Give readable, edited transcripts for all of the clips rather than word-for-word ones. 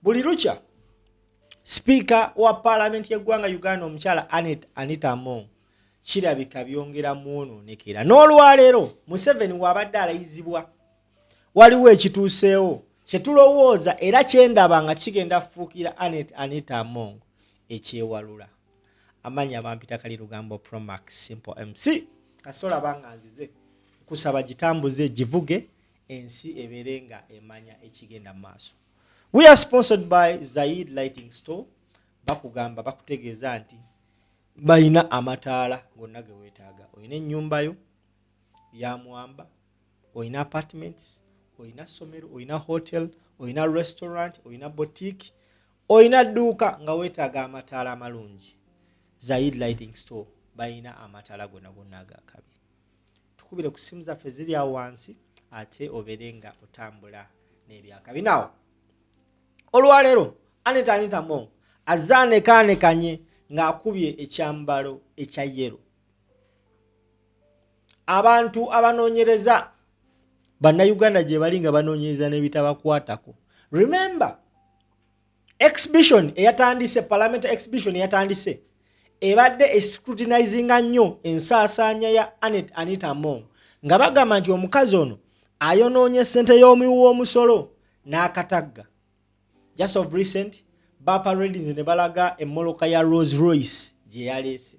buli lukya Speaker wa Parliament y'eggwanga Uganda omukyala Anita Among kirabika byongera muwonoonekera. N'olwaleero Museveni wabadde alayizibwa waliwo ekituuseewo kye tulowooza era kyendaba nga kigenda kufuukira Anita Among ekyewalula. Amanya bampita kali lugambo Promax Simple MC kasola banga nzize kusaba gitambuze givuge ensi eberenga emanya ekigenda maaso. We are sponsored by Zaid Lighting Store. Bakugamba bakutegeeza nti bayina amataala gonna ge weetaaga. Oyina ennyumba yo ya mwamba, oyina apartments, oyina somero, oyina hotel, oyina restaurant, oyina boutique, oyina dduuka nga weetaaga amataala amalungi. Zaid Lighting Store bayina amataala gonna agakabi. Tukubire ku simu zaffe ziri awo wansi ate oberenga otambula n'ebyakabi. Nawo olwaleero Anita Among azaanekaanekanye ng'akubye ekyambalo ekya yero. Abantu abanoonyereza bannayuganda gye bali nga banoonyereza n'ebitabakwatako. Remember exhibition eyatandise, parliament exhibition eyatandise ebadde escrutinizinga nnyo ensaasaanya ya Anita Among nga bagamba nti omukazi ono ayonoonye ssente y'omuwi w'omusolo n'akatagga. Just of recent baparades ne balaga emmoloka ya Rolls Royce gye yaleese.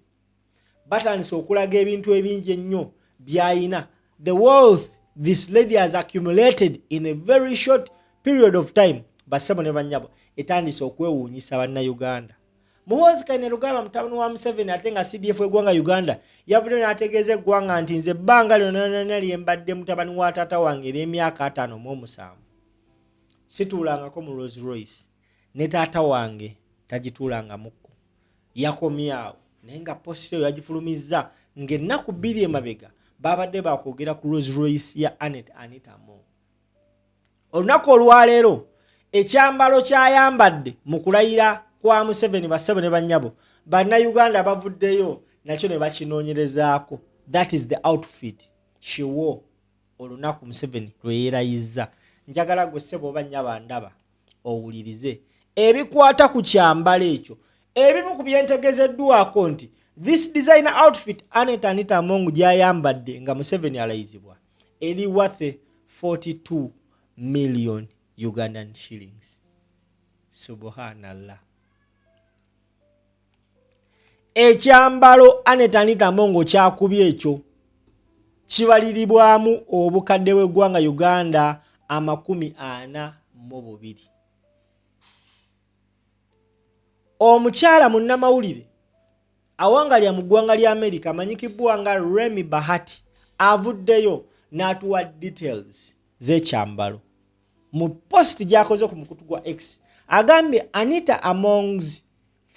Batandise okulaga ebintu ebingi ennyo by'ayina. The wealth this lady has accumulated in a very short period of time. Bassebo ne bannyabo etandise okwewuunyisa bannayuganda. Muhoozi Kainerugaba mutabani wa Museveni ate nga CDF eggwanga Uganda yavudde n'ategeeza eggwanga nti nze ebbanga lyonna lyembadde mutabani wa taata wange ery'emyaka 57 situulangako mu Rolls Royce ne taata wange tagituulanga mukko. Yakomye awo naye nga posita eyo yagifulumizza ng'ennaku 2 emabega babadde bakwogera ku Rolls Royce ya Anita Among. Olunaku olwaleero ekyambalo ky'ayambadde mu kulayira kwa Museveni bassebo ne bannyabo bannayuganda bavuddeyo nakyo ne bakinoonyerezaako. That is the outfit she wore olunaku Museveni lwe yeerayizza. Njagala gwe ssebo oba nnyaba ndaba owulirize ebikwata ku kyambalo ekyo. Ebimu ku byentegezeddwako nti this designer outfit Anita Among gy'ayambadde nga Museveni alayizibwa eri worth 42 million Ugandan shillings. Subhanallah. Ekyambalo Anita Among kyakubye ekyo kibaliribwamu obukadde bw'eggwanga Uganda 42. Omukyala munnamawulire awangalya mu ggwanga lya America amanyikibwa nga Remy Bahati avuddeyo n'atuwa details z'ekyambalo. Mu post gy'akoze ku mukutu gwa X agambye Anita Among's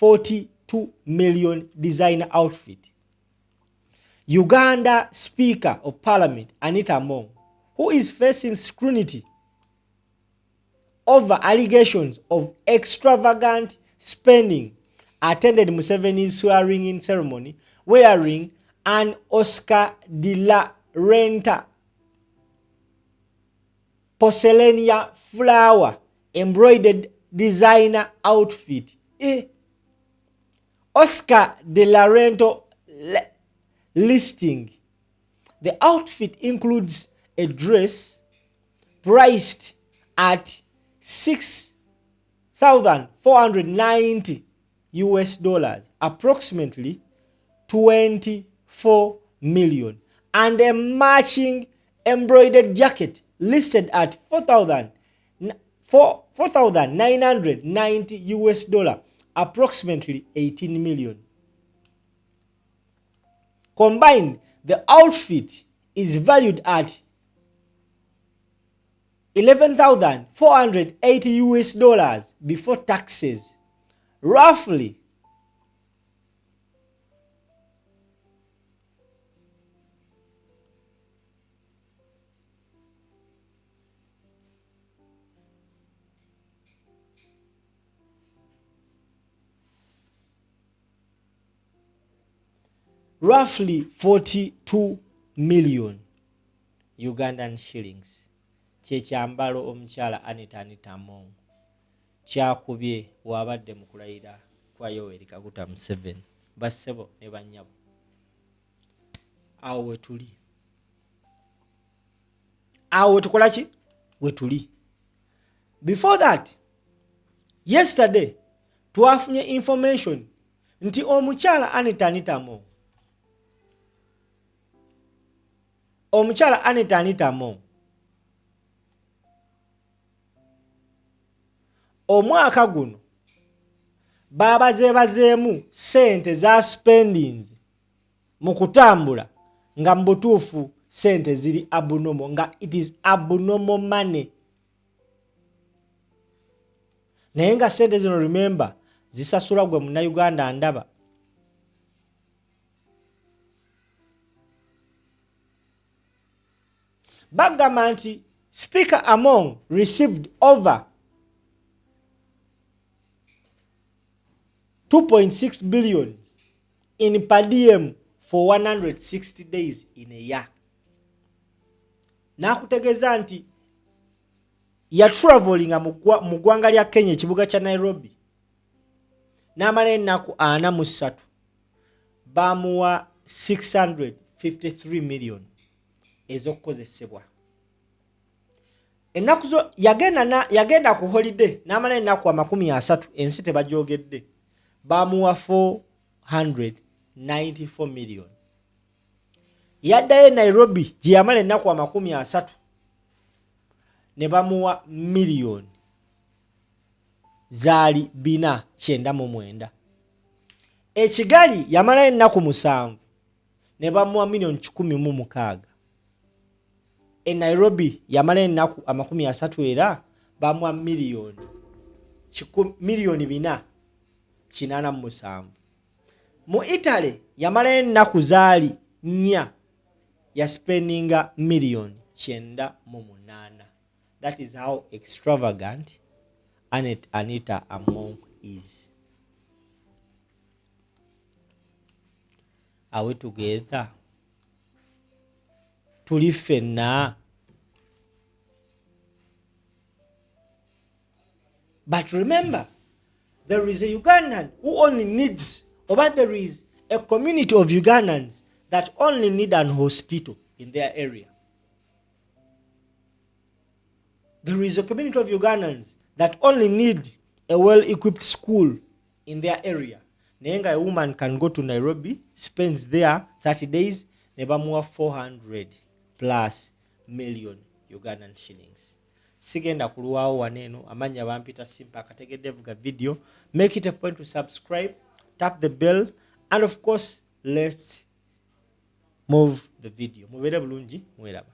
42 million designer outfit. Uganda Speaker of Parliament Anita Among, who is facing scrutiny over allegations of extravagant spending, attended Museveni's swearing-in ceremony wearing an Oscar de la Renta porcelain flower embroidered designer outfit. Oscar de la Renta listing. The outfit includes a dress priced at $6,490 approximately 24 million, and a matching embroidered jacket listed at $4,990 approximately 18 million. Combined, the outfit is valued at $11,480 before taxes, roughly roughly 42 million Ugandan shillings. Kyekyambalo omukyala Anita Among kyakubye wabadde mu kulayira kwa Yoweri Kaguta Museveni bassebo ne bannyabo. Awo wetuli. Awo wetukola ki? Wetuli. Before that, yesterday, twafunye information nti omukyala Anita Mo. Omukyala Anita Mo. Omwaka guno babazeebazeemu sente za spendings mu kutambula nga mu butuufu sente ziri abnormal, nga it is abnormal money. Naye nga sente zino remember zisasula gwe Munnayuganda ndaba. Bagamba nti Speaker Among received over 2.6 billion in per diem for 160 days in a year. Nakutegeeza nti ya traveling mu ggwanga lya Kenya ekibuga kya Nairobi n'amala ennaku 43 bamuwa 653 million ez'okukozesebwa. Ennaku zo yagenda ku holiday n'amala ennaku 30 ensi tebajoogedde bamuwa 494 million. Yaddayo Nairobi gye yamala ennaku 30 ne bamuwa million zaali 499. Ekigali yamala ennaku 7 ne bamuwa million 116. Nairobi yamala ennaku 30 era bamuwa million 487. Mu Italy yamala ennaku zaali 4 ya spendinga million 98. That is how extravagant Anita Among is. Are we together? Tuli ffenna. But remember, there is a Ugandan who only needs, or there is a community of Ugandans that only need an hospital in their area. There is a community of Ugandans that only need a well-equipped school in their area. Nenga a woman can go to Nairobi, spends there 30 days, nebamuwa 400 plus million Ugandan shillings. Sigenda kuluwao waneno, amanya bampita simpa akategedde vuga video. Make it a point to subscribe, tap the bell, and of course, let's move the video. Mubere bulungi, mwelaba.